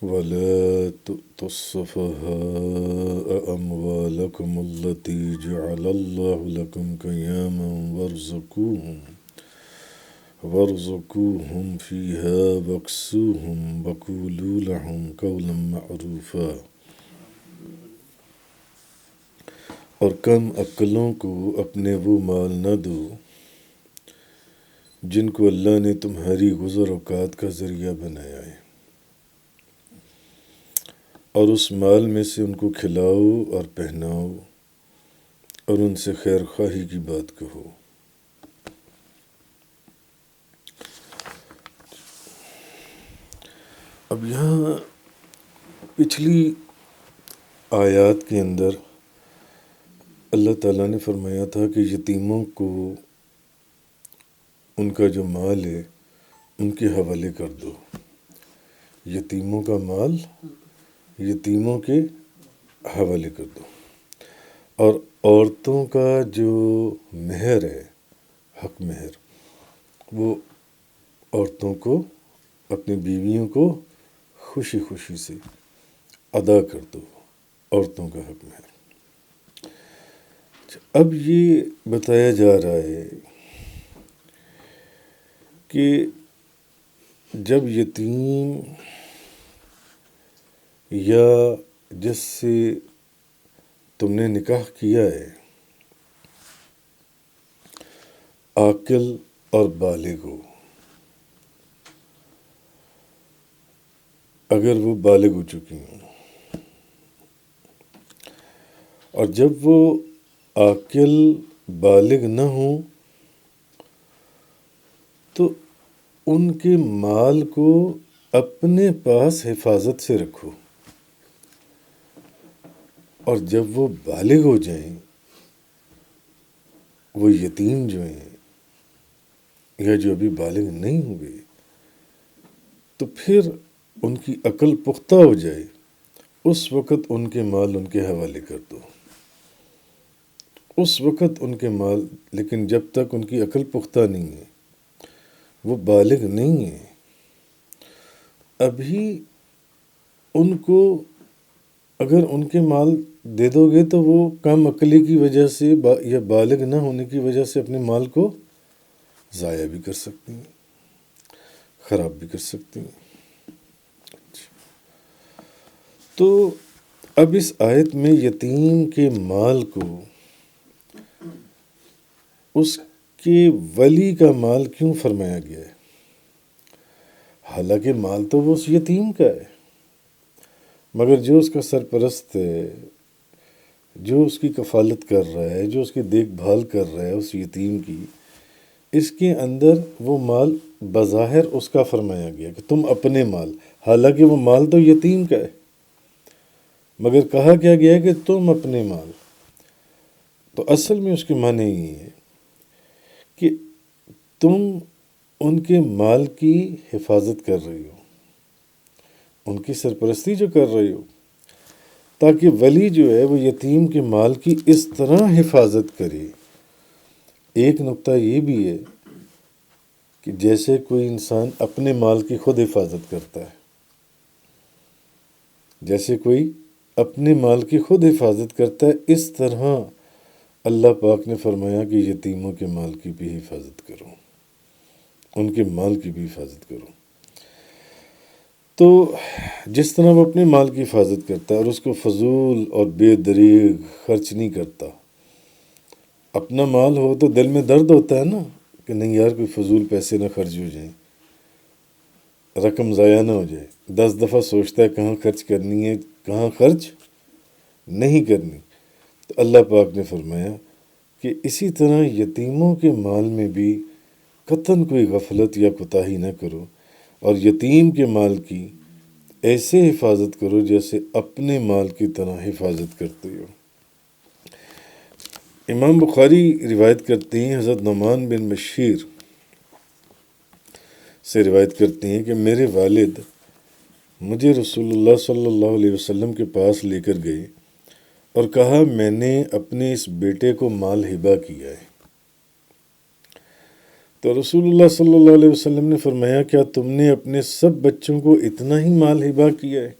ولا تؤتوا السفهاء أموالكم التي جعل الله لكم قياما وارزقوهم فيها واكسوهم وقولوا لهم قولا معروفا۔ اور کم عقلوں کو اپنے وہ مال نہ دو جن کو اللہ نے تمہاری گزر اوقات کا ذریعہ بنایا ہے، اور اس مال میں سے ان کو کھلاؤ اور پہناؤ اور ان سے خیر خواہی کی بات کہو۔ اب یہاں پچھلی آیات کے اندر اللہ تعالیٰ نے فرمایا تھا کہ یتیموں کو ان کا جو مال ہے ان کے حوالے کر دو۔ یتیموں کا مال یتیموں کے حوالے کر دو، اور عورتوں کا جو مہر ہے، حق مہر، وہ عورتوں کو، اپنی بیویوں کو خوشی خوشی سے ادا کر دو، عورتوں کا حق مہر۔ اب یہ بتایا جا رہا ہے کہ جب یتیم یا جس سے تم نے نکاح کیا ہے عاقل اور بالغ ہو، اگر وہ بالغ ہو چکی ہوں، اور جب وہ عاقل بالغ نہ ہوں تو ان کے مال کو اپنے پاس حفاظت سے رکھو، اور جب وہ بالغ ہو جائیں، وہ یتیم جو ہیں یا جو ابھی بالغ نہیں ہوئے، تو پھر ان کی عقل پختہ ہو جائے، اس وقت ان کے مال ان کے حوالے کر دو، اس وقت ان کے مال۔ لیکن جب تک ان کی عقل پختہ نہیں ہے، وہ بالغ نہیں ہے، ابھی ان کو اگر ان کے مال دے دو گے تو وہ کم عقلی کی وجہ سے یا بالغ نہ ہونے کی وجہ سے اپنے مال کو ضائع بھی کر سکتی ہیں، خراب بھی کر سکتی ہیں۔ تو اب اس آیت میں یتیم کے مال کو اس کے ولی کا مال کیوں فرمایا گیا ہے؟ حالانکہ مال تو وہ اس یتیم کا ہے، مگر جو اس کا سرپرست ہے، جو اس کی کفالت کر رہا ہے، جو اس کی دیکھ بھال کر رہا ہے اس یتیم کی، اس کے اندر وہ مال بظاہر اس کا فرمایا گیا کہ تم اپنے مال، حالانکہ وہ مال تو یتیم کا ہے، مگر کہا کیا گیا ہے کہ تم اپنے مال۔ تو اصل میں اس کے معنی یہ ہے کہ تم ان کے مال کی حفاظت کر رہی ہو، ان کی سرپرستی جو کر رہی ہو، تاکہ ولی جو ہے وہ یتیم کے مال کی اس طرح حفاظت کرے۔ ایک نقطہ یہ بھی ہے کہ جیسے کوئی انسان اپنے مال کی خود حفاظت کرتا ہے، جیسے کوئی اپنے مال کی خود حفاظت کرتا ہے، اس طرح اللہ پاک نے فرمایا کہ یتیموں کے مال کی بھی حفاظت کرو، ان کے مال کی بھی حفاظت کرو۔ تو جس طرح وہ اپنے مال کی حفاظت کرتا ہے اور اس کو فضول اور بے دریغ خرچ نہیں کرتا، اپنا مال ہو تو دل میں درد ہوتا ہے نا کہ نہیں یار کوئی فضول پیسے نہ خرچ ہو جائیں، رقم ضائع نہ ہو جائے، 10 دفعہ سوچتا ہے کہاں خرچ کرنی ہے، کہاں خرچ نہیں کرنی۔ تو اللہ پاک نے فرمایا کہ اسی طرح یتیموں کے مال میں بھی قطعاً کوئی غفلت یا کوتاہی نہ کرو، اور یتیم کے مال کی ایسے حفاظت کرو جیسے اپنے مال کی طرح حفاظت کرتے ہو۔ امام بخاری روایت کرتے ہیں، حضرت نعمان بن بشیر سے روایت کرتے ہیں کہ میرے والد مجھے رسول اللہ صلی اللہ علیہ وسلم کے پاس لے کر گئے اور کہا میں نے اپنے اس بیٹے کو مال ہبہ کیا ہے، تو رسول اللہ صلی اللہ علیہ وسلم نے فرمایا کیا تم نے اپنے سب بچوں کو اتنا ہی مال ہبہ کیا ہے؟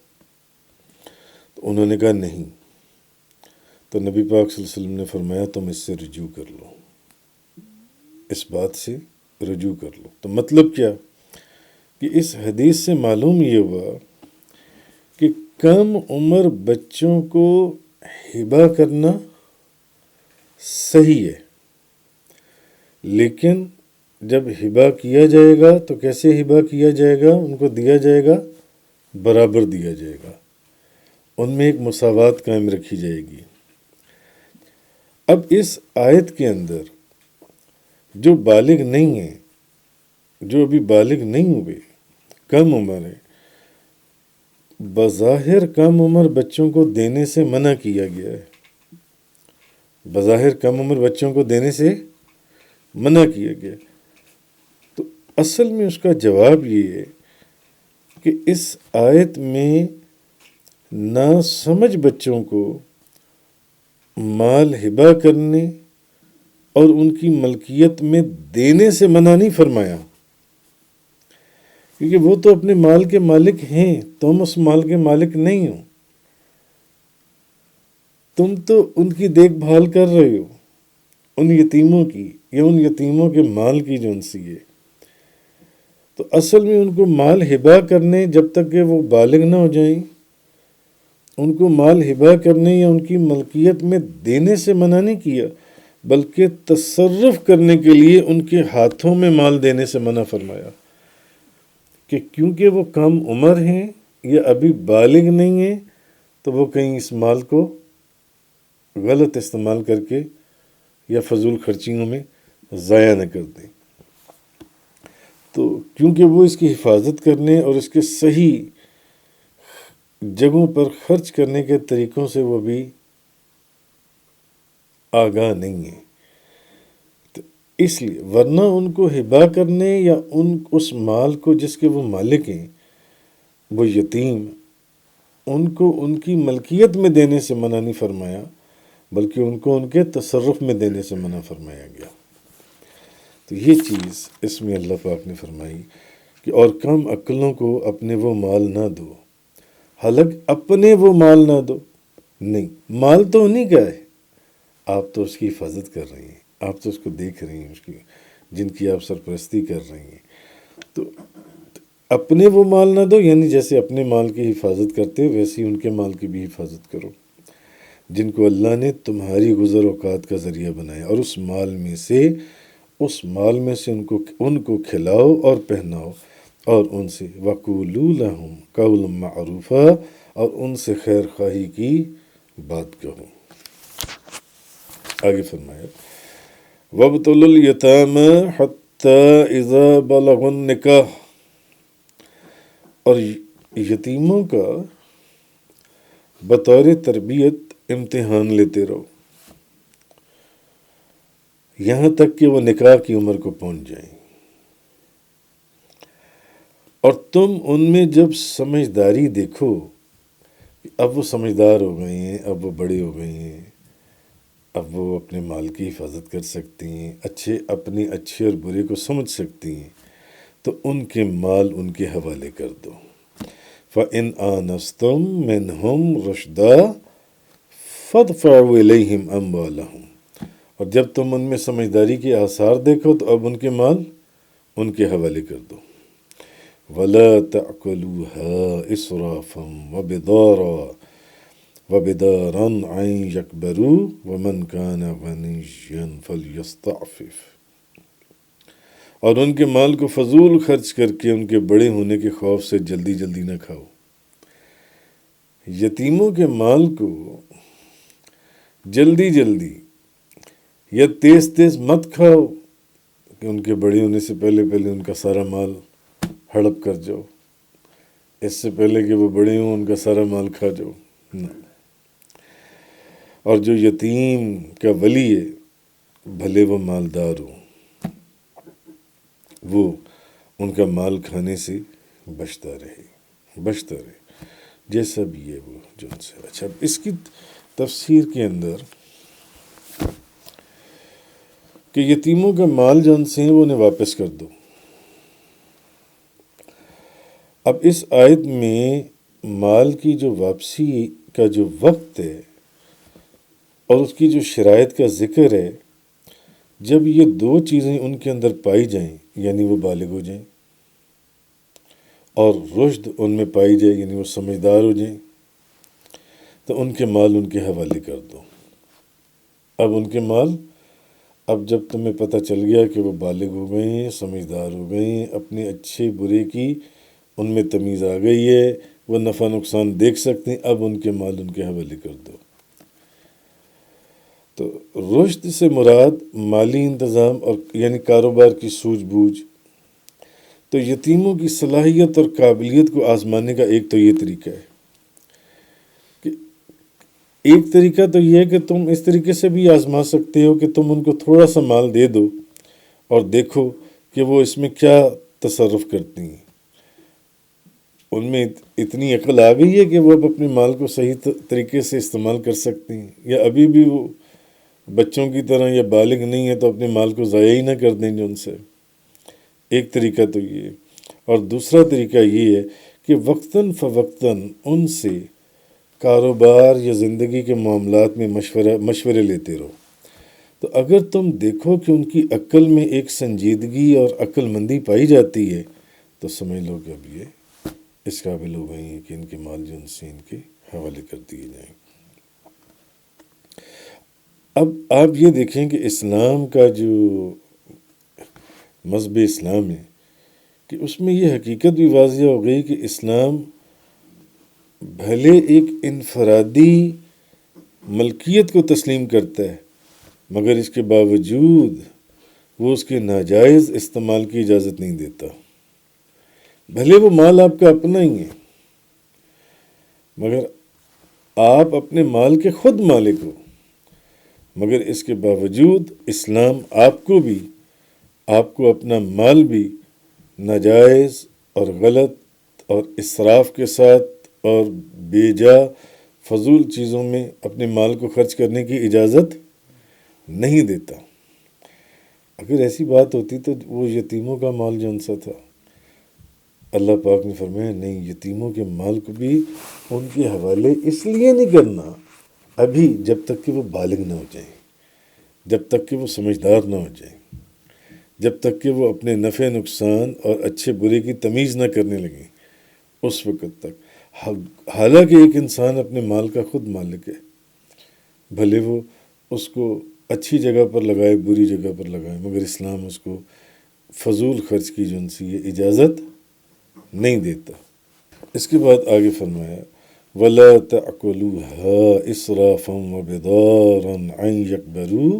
تو انہوں نے کہا نہیں۔ تو نبی پاک صلی اللہ علیہ وسلم نے فرمایا تم اس سے رجوع کر لو، اس بات سے رجوع کر لو۔ تو مطلب کیا کہ اس حدیث سے معلوم یہ ہوا کہ کم عمر بچوں کو ہبہ کرنا صحیح ہے، لیکن جب ہبہ کیا جائے گا تو کیسے ہبہ کیا جائے گا؟ ان کو دیا جائے گا، برابر دیا جائے گا، ان میں ایک مساوات قائم رکھی جائے گی۔ اب اس آیت کے اندر جو بالغ نہیں ہیں، جو ابھی بالغ نہیں ہوئے، کم عمر ہے، بظاہر کم عمر بچوں کو دینے سے منع کیا گیا ہے، بظاہر کم عمر بچوں کو دینے سے منع کیا گیا۔ تو اصل میں اس کا جواب یہ ہے کہ اس آیت میں ناسمجھ بچوں کو مال ہبہ کرنے اور ان کی ملکیت میں دینے سے منع نہیں فرمایا، کیونکہ وہ تو اپنے مال کے مالک ہیں، تم اس مال کے مالک نہیں ہو، تم تو ان کی دیکھ بھال کر رہے ہو، ان یتیموں کی یا ان یتیموں کے مال کی جو ان سی ہے۔ تو اصل میں ان کو مال ہبہ کرنے، جب تک کہ وہ بالغ نہ ہو جائیں، ان کو مال ہبہ کرنے یا ان کی ملکیت میں دینے سے منع نہیں کیا، بلکہ تصرف کرنے کے لیے ان کے ہاتھوں میں مال دینے سے منع فرمایا، کہ کیونکہ وہ کم عمر ہیں یا ابھی بالغ نہیں ہیں تو وہ کہیں اس مال کو غلط استعمال کر کے یا فضول خرچیوں میں ضائع نہ کر دیں۔ تو کیونکہ وہ اس کی حفاظت کرنے اور اس کے صحیح جگہوں پر خرچ کرنے کے طریقوں سے وہ بھی آگاہ نہیں ہے، تو اس لیے ورنہ ان کو ہبہ کرنے یا اس مال کو جس کے وہ مالک ہیں، وہ یتیم، ان کو ان کی ملکیت میں دینے سے منع نہیں فرمایا، بلکہ ان کو ان کے تصرف میں دینے سے منع فرمایا گیا۔ تو یہ چیز اس میں اللہ پاک نے فرمائی کہ اور کم عقلوں کو اپنے وہ مال نہ دو، حالانکہ اپنے وہ مال نہ دو، نہیں، مال تو انہیں کا ہے، آپ تو اس کی حفاظت کر رہی ہیں، آپ تو اس کو دیکھ رہی ہیں، اس کی جن کی آپ سرپرستی کر رہی ہیں، تو اپنے وہ مال نہ دو، یعنی جیسے اپنے مال کی حفاظت کرتے ویسے ہی ان کے مال کی بھی حفاظت کرو، جن کو اللہ نے تمہاری گزر اوقات کا ذریعہ بنایا، اور اس مال میں سے ان کو کھلاؤ اور پہناؤ، اور ان سے وَقُولُوا لَهُمْ قَوْلًا مَعْرُوفًا، اور ان سے خیر خواہی کی بات کہو۔ آگے فرمایا وَابْتَلُوا الْيَتَامَى حَتَّى إِذَا بَلَغُوا النِّكَاحَ، اور یتیموں کا بطور تربیت امتحان لیتے رہو یہاں تک کہ وہ نکاح کی عمر کو پہنچ جائیں، اور تم ان میں جب سمجھداری دیکھو کہ اب وہ سمجھدار ہو گئے ہیں، اب وہ بڑے ہو گئے ہیں، اب وہ اپنے مال کی حفاظت کر سکتی ہیں، اپنے اچھے اور برے کو سمجھ سکتی ہیں، تو ان کے مال ان کے حوالے کر دو۔ فَإِنْ آنَسْتُم مِّنْهُمْ رُشْدًا فَادْفَعُوا إِلَيْهِمْ أَمْوَالَهُمْ، اور جب تم ان میں سمجھداری کے آثار دیکھو تو اب ان کے مال ان کے حوالے کر دو۔ وَلَا تَأْكُلُوهَا إِسْرَافًا وَبِدَارًا أَن يَكْبَرُوا وَمَنْ كَانَ غَنِيًّا فَلْيَسْتَعْفِفْ، اور ان کے مال کو فضول خرچ کر کے ان کے بڑے ہونے کے خوف سے جلدی جلدی نہ کھاؤ۔ یتیموں کے مال کو جلدی جلدی یا تیز تیز مت کھاؤ کہ ان کے بڑے ہونے سے پہلے ان کا سارا مال ہڑپ کر جاؤ، اس سے پہلے کہ وہ بڑے ہوں ان کا سارا مال کھا جاؤ، نہ۔ اور جو یتیم کا ولی ہے، بھلے وہ مالدار ہو، وہ ان کا مال کھانے سے بچتا رہے جیسا بھی ہے وہ جو ان سے۔ اچھا، اس کی تفسیر کے اندر کہ یتیموں کا مال جو ان سے ہیں وہ انہیں واپس کر دو۔ اب اس آیت میں مال کی جو واپسی کا جو وقت ہے اور اس کی جو شرائط کا ذکر ہے، جب یہ دو چیزیں ان کے اندر پائی جائیں یعنی وہ بالغ ہو جائیں، اور رشد ان میں پائی جائے یعنی وہ سمجھدار ہو جائیں، تو ان کے مال ان کے حوالے کر دو۔ اب ان کے مال، اب جب تمہیں پتہ چل گیا کہ وہ بالغ ہو گئے ہیں، سمجھدار ہو گئے ہیں، اپنے اچھے برے کی ان میں تمیز آ گئی ہے، وہ نفع نقصان دیکھ سکتے ہیں، اب ان کے مال ان کے حوالے کر دو۔ تو رشد سے مراد مالی انتظام اور یعنی کاروبار کی سوجھ بوجھ۔ تو یتیموں کی صلاحیت اور قابلیت کو آزمانے کا ایک تو یہ طریقہ ہے کہ ایک طریقہ تو یہ ہے کہ تم اس طریقے سے بھی آزما سکتے ہو کہ تم ان کو تھوڑا سا مال دے دو اور دیکھو کہ وہ اس میں کیا تصرف کرتی ہیں۔ ان میں اتنی عقل آ گئی ہے کہ وہ اب اپنے مال کو صحیح طریقے سے استعمال کر سکتی ہیں، یا ابھی بھی وہ بچوں کی طرح یا بالغ نہیں ہے تو اپنے مال کو ضائع ہی نہ کر دیں جو ان سے۔ ایک طریقہ تو یہ ہے، اور دوسرا طریقہ یہ ہے کہ وقتاً فوقتاً ان سے کاروبار یا زندگی کے معاملات میں مشورے لیتے رہو۔ تو اگر تم دیکھو کہ ان کی عقل میں ایک سنجیدگی اور عقل مندی پائی جاتی ہے تو سمجھ لو کہ اب یہ اس قابل ہو گئی ہیں کہ ان کے مال جو ان سے ان کے حوالے کر دیے جائیں۔ اب آپ یہ دیکھیں کہ اسلام کا جو مذہب اسلام ہے کہ اس میں یہ حقیقت بھی واضح ہو گئی کہ اسلام بھلے ایک انفرادی ملکیت کو تسلیم کرتا ہے، مگر اس کے باوجود وہ اس کے ناجائز استعمال کی اجازت نہیں دیتا۔ بھلے وہ مال آپ کا اپنا ہی ہے، مگر آپ اپنے مال کے خود مالک ہو، مگر اس کے باوجود اسلام آپ کو اپنا مال بھی ناجائز اور غلط اور اسراف کے ساتھ اور بے جا فضول چیزوں میں اپنے مال کو خرچ کرنے کی اجازت نہیں دیتا۔ اگر ایسی بات ہوتی تو وہ یتیموں کا مال جو ان سا تھا، اللہ پاک نے فرمایا نہیں، یتیموں کے مال کو بھی ان کے حوالے اس لیے نہیں کرنا ابھی جب تک کہ وہ بالغ نہ ہو جائیں، جب تک کہ وہ سمجھدار نہ ہو جائیں، جب تک کہ وہ اپنے نفع نقصان اور اچھے برے کی تمیز نہ کرنے لگیں، اس وقت تک۔ حالانکہ ایک انسان اپنے مال کا خود مالک ہے، بھلے وہ اس کو اچھی جگہ پر لگائے بری جگہ پر لگائے، مگر اسلام اس کو فضول خرچ کی جو ان سے یہ اجازت نہیں دیتا۔ اس کے بعد آگے فرمایا وَلَا تَأْكُلُوهَا إِسْرَافًا وَبِدَارًا أَن يَكْبَرُوا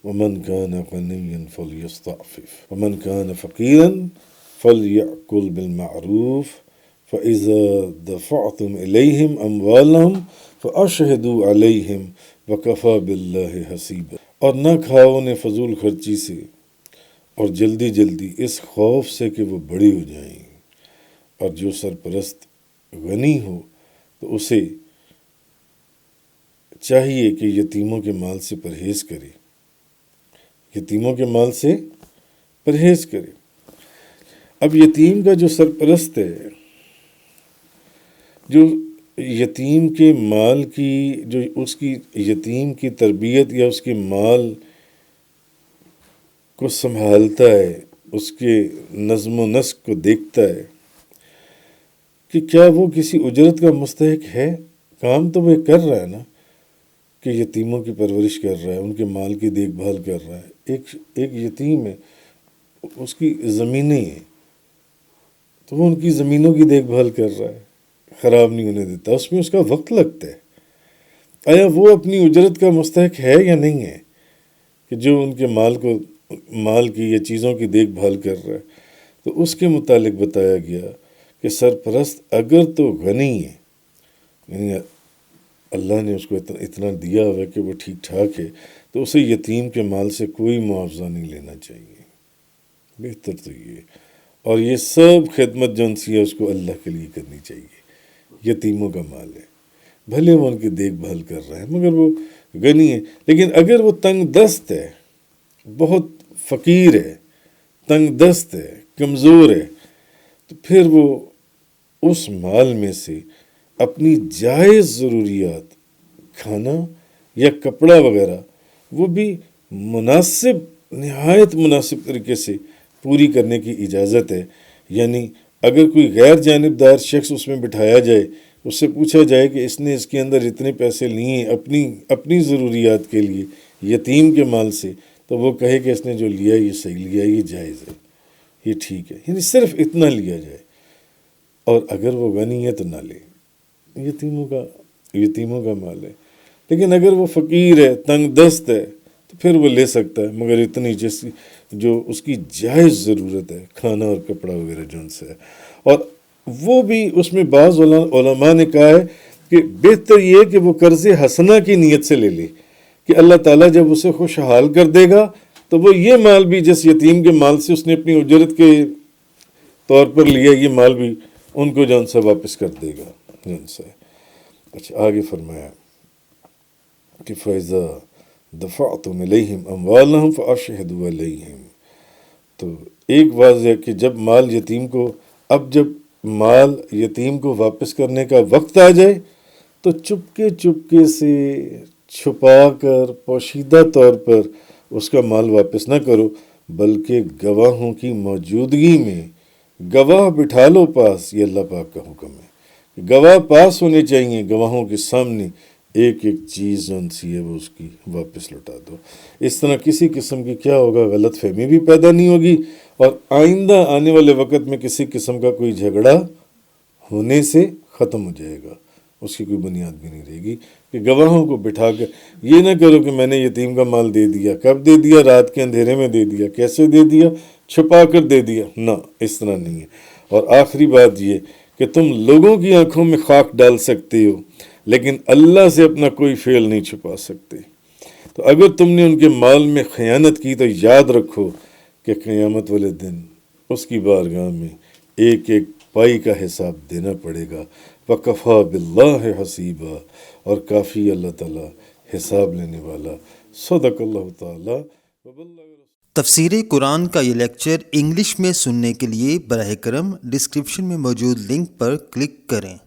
وَمَنْ كَانَ غَنِيًّا فَلْيَسْتَعْفِفْ وَمَنْ كَانَ فَقِيرًا فَلْيَأْكُلْ بِالْمَعْرُوفِ فَإِذَا دَفَعْتُمْ إِلَيْهِمْ أَمْوَالَهُمْ فَأَشْهِدُوا عَلَيْهِمْ وَكَفَى بِاللَّهِ حَسِيبًا۔ اور نہ کھاؤ انہیں فضول خرچی سے اور جلدی جلدی اس خوف سے کہ وہ بڑی ہو جائیں، اور جو سرپرست غنی ہو تو اسے چاہیے کہ یتیموں کے مال سے پرہیز کرے، یتیموں کے مال سے پرہیز کرے۔ اب یتیم کا جو سرپرست ہے، جو یتیم کے مال کی جو اس کی یتیم کی تربیت یا اس کے مال کو سنبھالتا ہے، اس کے نظم و نسق کو دیکھتا ہے کہ کیا وہ کسی اجرت کا مستحق ہے؟ کام تو وہ کر رہا ہے نا، کہ یتیموں کی پرورش کر رہا ہے، ان کے مال کی دیکھ بھال کر رہا ہے۔ ایک یتیم ہے، اس کی زمینیں ہیں تو وہ ان کی زمینوں کی دیکھ بھال کر رہا ہے، خراب نہیں ہونے دیتا، اس میں اس کا وقت لگتا ہے۔ آیا وہ اپنی اجرت کا مستحق ہے یا نہیں ہے کہ جو ان کے مال کی یا چیزوں کی دیکھ بھال کر رہا ہے؟ تو اس کے متعلق بتایا گیا کہ سرپرست اگر تو غنی ہے، یعنی اللہ نے اس کو اتنا دیا ہوا کہ وہ ٹھیک ٹھاک ہے، تو اسے یتیم کے مال سے کوئی معاوضہ نہیں لینا چاہیے، بہتر تو یہ۔ اور یہ سب خدمت جو ان سے ہے اس کو اللہ کے لیے کرنی چاہیے۔ یتیموں کا مال ہے، بھلے وہ ان کی دیکھ بھال کر رہا ہے مگر وہ غنی ہے، لیکن اگر وہ تنگ دست ہے بہت فقیر ہے، تنگ دست ہے، کمزور ہے، تو پھر وہ اس مال میں سے اپنی جائز ضروریات، کھانا یا کپڑا وغیرہ، وہ بھی مناسب، نہایت مناسب طریقے سے پوری کرنے کی اجازت ہے۔ یعنی اگر کوئی غیر جانبدار شخص اس میں بٹھایا جائے، اس سے پوچھا جائے کہ اس نے اس کے اندر اتنے پیسے لیے اپنی ضروریات کے لیے یتیم کے مال سے، تو وہ کہے کہ اس نے جو لیا یہ صحیح لیا، یہ جائز ہے، یہ ٹھیک ہے، یعنی صرف اتنا لیا جائے۔ اور اگر وہ غنی ہے تو نہ لے، یتیموں کا مال ہے۔ لیکن اگر وہ فقیر ہے، تنگ دست ہے، تو پھر وہ لے سکتا ہے، مگر اتنی جو اس کی جائز ضرورت ہے، کھانا اور کپڑا وغیرہ جو ان سے ہے۔ اور وہ بھی اس میں بعض علماء نے کہا ہے کہ بہتر یہ ہے کہ وہ قرض حسنہ کی نیت سے لے لے، کہ اللہ تعالیٰ جب اسے خوشحال کر دے گا تو وہ یہ مال بھی جس یتیم کے مال سے اس نے اپنی اجرت کے طور پر لیا، یہ مال بھی ان کو جان سے واپس کر دے گا جان سے۔ اچھا، آگے فرمایا کہ فَإِذَا دَفَعْتُمْ إِلَيْهِمْ أَمْوَالَهُمْ فَأَشْهِدُوا عَلَيْهِمْ۔ تو ایک واضح کہ جب مال یتیم کو، اب جب مال یتیم کو واپس کرنے کا وقت آ جائے تو چپکے سے، چھپا کر، پوشیدہ طور پر اس کا مال واپس نہ کرو، بلکہ گواہوں کی موجودگی میں گواہ بٹھا لو پاس۔ یہ اللہ پاک کا حکم ہے، گواہ پاس ہونے چاہیے، گواہوں کے سامنے ایک ایک چیز جون سی ہے وہ اس کی واپس لوٹا دو۔ اس طرح کسی قسم کی کیا ہوگا، غلط فہمی بھی پیدا نہیں ہوگی، اور آئندہ آنے والے وقت میں کسی قسم کا کوئی جھگڑا ہونے سے ختم ہو جائے گا، اس کی کوئی بنیاد بھی نہیں رہے گی۔ کہ گواہوں کو بٹھا کر یہ نہ کرو کہ میں نے یتیم کا مال دے دیا، کب دے دیا؟ رات کے اندھیرے میں دے دیا، کیسے دے دیا؟ چھپا کر دے دیا، نہ، اس طرح نہیں ہے۔ اور آخری بات یہ کہ تم لوگوں کی آنکھوں میں خاک ڈال سکتے ہو، لیکن اللہ سے اپنا کوئی فعل نہیں چھپا سکتے۔ تو اگر تم نے ان کے مال میں خیانت کی تو یاد رکھو کہ قیامت والے دن اس کی بارگاہ میں ایک ایک پائی کا حساب دینا پڑے گا۔ وَكَفَى بِاللَّهِ حَسِيبًا، اور کافی اللہ تعالیٰ حساب لینے والا۔ صدق اللہ تعالیٰ۔ تفسیر قرآن کا یہ لیکچر انگلش میں سننے کے لیے براہ کرم ڈسکرپشن میں موجود لنک پر کلک کریں۔